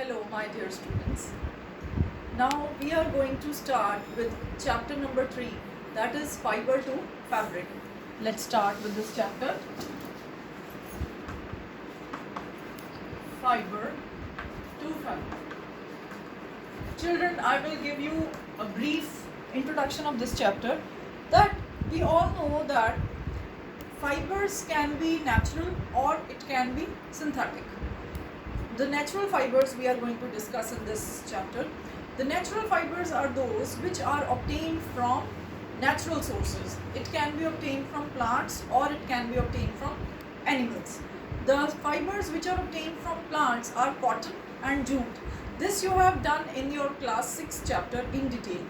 Hello, my dear students. Now we are going to start with chapter number 3, that is fiber to fabric. Let's start with this chapter. Fiber to fabric. Children, I will give you a brief introduction of this chapter. That we all know that fibers can be natural or it can be synthetic. The natural fibers we are going to discuss in this chapter. The natural fibers are those which are obtained from natural sources. It can be obtained from plants or it can be obtained from animals. The fibers which are obtained from plants are cotton and jute. This you have done in your class 6 chapter in detail.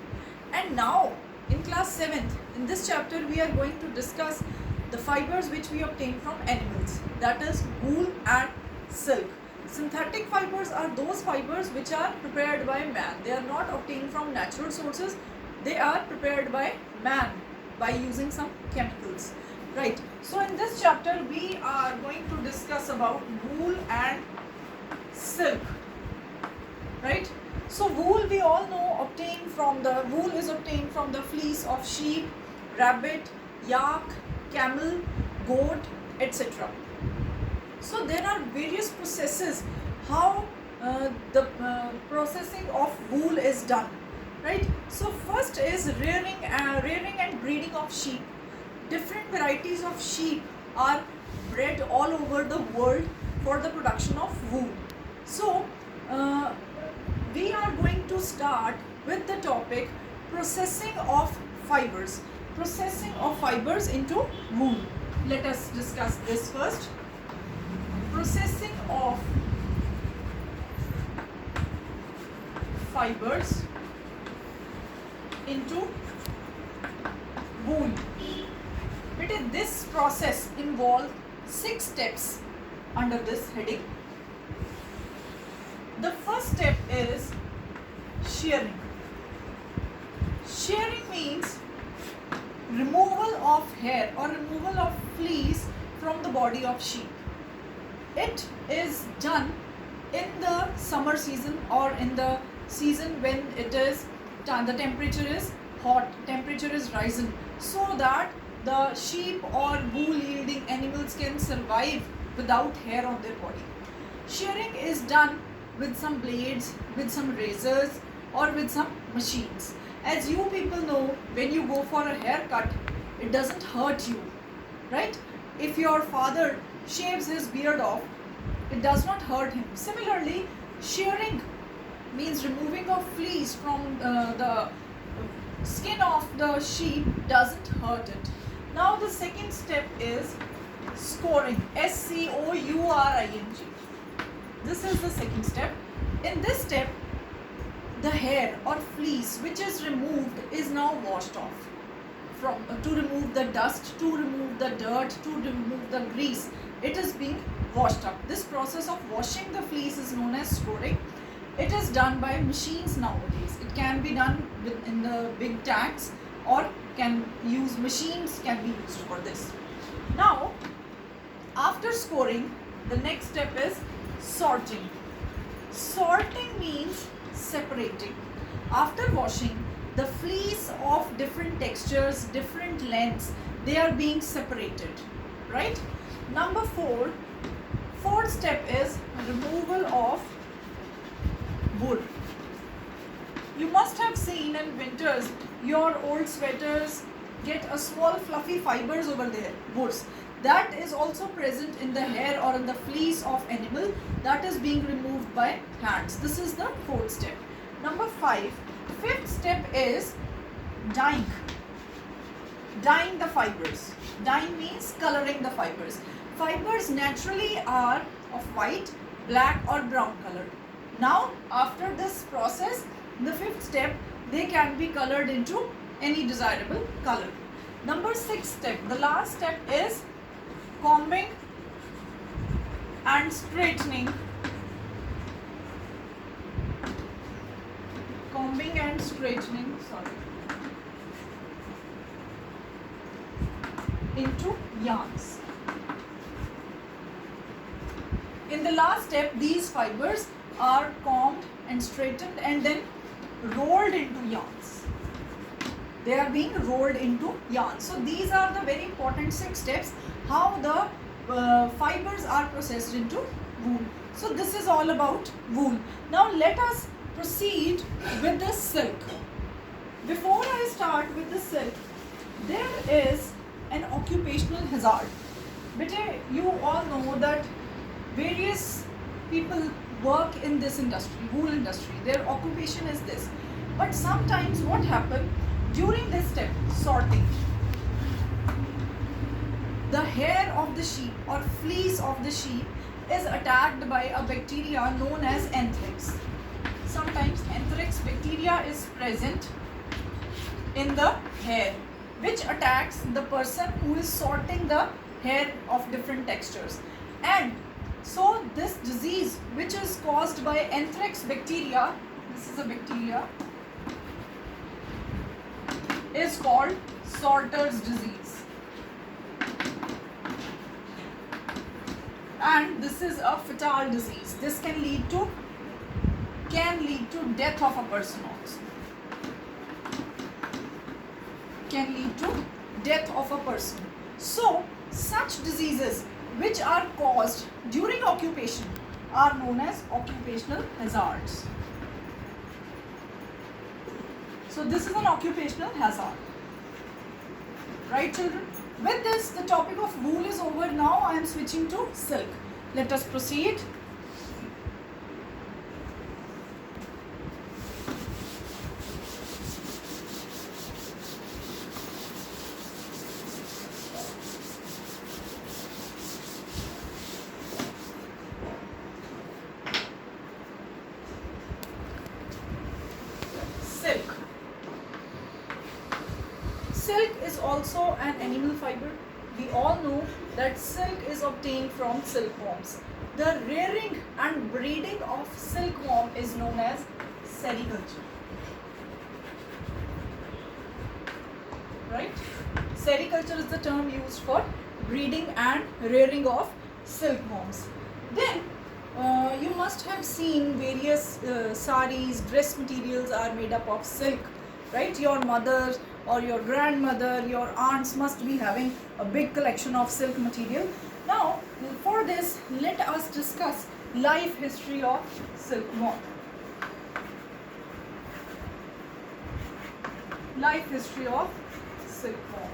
And now in class 7th, in this chapter we are going to discuss the fibers which we obtain from animals, that is wool and silk. Synthetic fibers are those fibers which are prepared by man. They are not obtained from natural sources. They are prepared by man by using some chemicals. Right. So in this chapter we are going to discuss about wool and silk. Right. So wool we all know wool is obtained from the fleece of sheep, rabbit, yak, camel, goat, etc. So there are various processes how the processing of wool is done, right? So first is rearing and breeding of sheep. Different varieties of sheep are bred all over the world for the production of wool. So we are going to start with the topic processing of fibers. Processing of fibers into wool. Let us discuss this first. Processing of fibers into wool. This process involves 6 steps under this heading. The first step is shearing. Shearing means removal of hair or removal of fleece from the body of sheep. It is done in the summer season or in the season when the temperature is hot, temperature is rising, so that the sheep or wool yielding animals can survive without hair on their body. Shearing is done with some blades, with some razors or with some machines. As you people know, when you go for a haircut, it doesn't hurt you, right? If your father shaves his beard off, it does not hurt him. Similarly, shearing means removing of fleece from the skin of the sheep doesn't hurt it. Now the second step is scoring. Scouring. This is the second step. In this step, the hair or fleece which is removed is now washed off. To remove the dust, to remove the dirt, to remove the grease, it is being washed up. This process of washing the fleece is known as scoring. It is done by machines nowadays. It can be done in the big tanks or machines can be used for this. Now, after scoring, the next step is sorting. Sorting means separating. After washing, the fleece of different textures, different lengths, they are being separated, right? Number 4, fourth step is removal of wool. You must have seen in winters your old sweaters get a small fluffy fibers over there, wools. That is also present in the hair or in the fleece of animal, that is being removed by hands. This is the 4th step. Number 5, 5th step is dyeing. Dyeing the fibers. Dyeing means coloring the fibers. Fibers naturally are of white, black or brown color. Now after this process, the 5th step, they can be colored into any desirable color. Number 6th step, the last step is combing and straightening. Combing and straightening, into yarns. In the last step, these fibers are combed and straightened and then rolled into yarns. They are being rolled into yarns. So these are the very important 6 steps how the fibers are processed into wool. So this is all about wool. Now let us proceed with the silk. Before I start with the silk, there is an occupational hazard. Bete, you all know that various people work in this industry, wool industry. Their occupation is this. But sometimes what happens during this step, sorting, the hair of the sheep or fleece of the sheep is attacked by a bacteria known as anthrax. Sometimes anthrax bacteria is present in the hair, which attacks the person who is sorting the hair of different textures. And so this disease, which is caused by anthrax bacteria, this is a bacteria, is called sorter's disease. And this is a fatal disease. This can lead to death of a person also. Can lead to death of a person. So such diseases which are caused during occupation are known as occupational hazards. So this is an occupational hazard. Right, children? With this, the topic of wool is over. Now I am switching to silk. Let us proceed. Silk. Silk is also an animal fiber. We all know that silk is obtained from silkworms. The rearing and breeding of silkworm is known as sericulture. Right? Sericulture is the term used for breeding and rearing of silkworms. Then you must have seen various saris, dress materials are made up of silk, right? Your mother or your grandmother, your aunts must be having a big collection of silk material. Now, for this, let us discuss life history of silkworm. Life history of silkworm.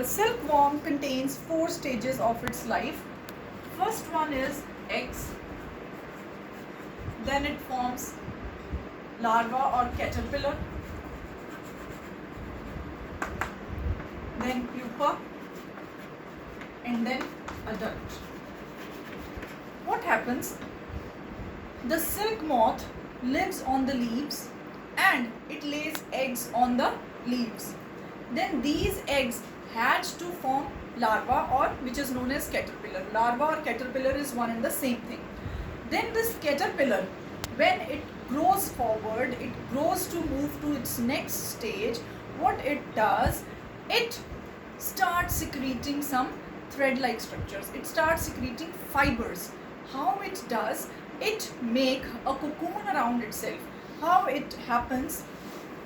Silkworm contains 4 stages of its life. First one is eggs, then it forms larva or caterpillar, then pupa, and then adult. What happens? The silk moth lives on the leaves and it lays eggs on the leaves. Then these eggs hatch to form larva, or which is known as caterpillar. Larva or caterpillar is one and the same thing. Then this caterpillar, when it grows forward, it grows to move to its next stage. What it does, it starts secreting some thread-like structures. It starts secreting fibers. How it does? It make a cocoon around itself. How it happens?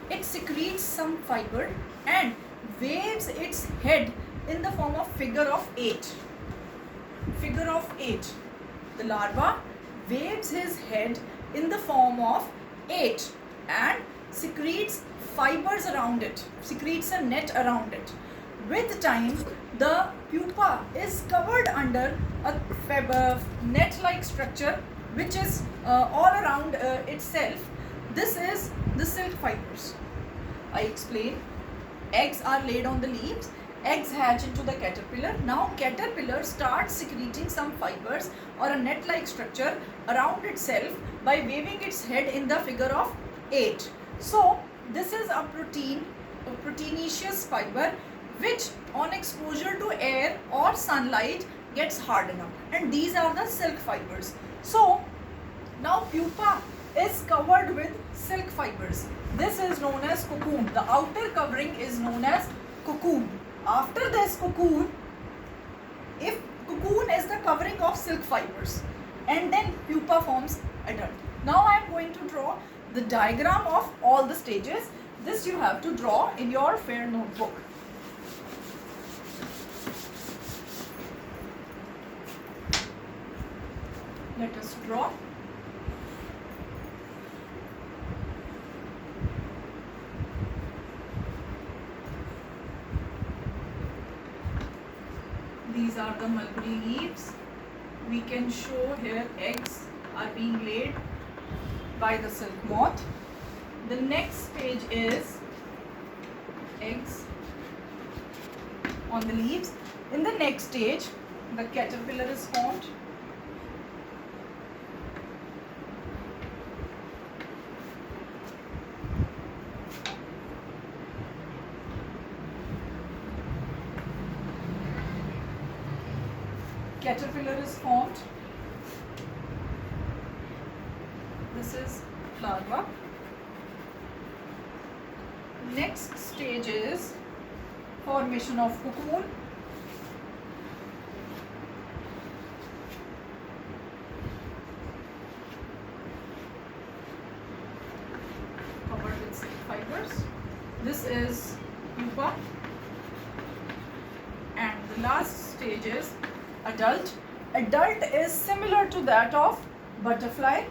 It secretes some fiber and waves its head in the form of figure of 8. Figure of 8. The larva waves his head in the form of 8 and secretes fibers around it, secretes a net around it. With time, the pupa is covered under a net-like structure which is all around itself. This is the silk fibers. I explain. Eggs are laid on the leaves. Eggs hatch into the caterpillar. Now caterpillar starts secreting some fibers or a net-like structure around itself by waving its head in the figure of 8. So this is a proteinaceous fiber which on exposure to air or sunlight gets hardened up, and these are the silk fibers. So now pupa is covered with silk fibers. This is known as cocoon. The outer covering is known as cocoon. After this cocoon, if cocoon is the covering of silk fibers, and then pupa forms adult. Now I am going to draw the diagram of all the stages. This you have to draw in your fair notebook. Let us draw. These are the mulberry leaves. We can show here eggs are being laid by the silk moth. The next stage is eggs on the leaves. In the next stage, the caterpillar is formed. Caterpillar is formed. This is larva. Next stage is formation of cocoon. Covered with silk fibers. This is pupa. And the last stage is adult. Adult is similar to that of butterfly.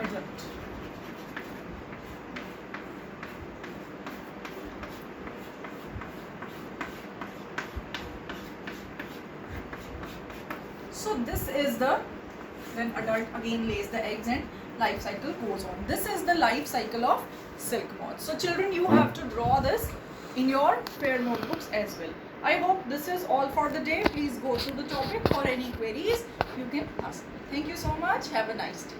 Adult. So this is the, when adult again lays the eggs and life cycle goes on. This is the life cycle of silk moth. So children, you have to draw this in your fair notebooks as well. I hope this is all for the day. Please go through the topic. For any queries, you can ask me. Thank you so much. Have a nice day.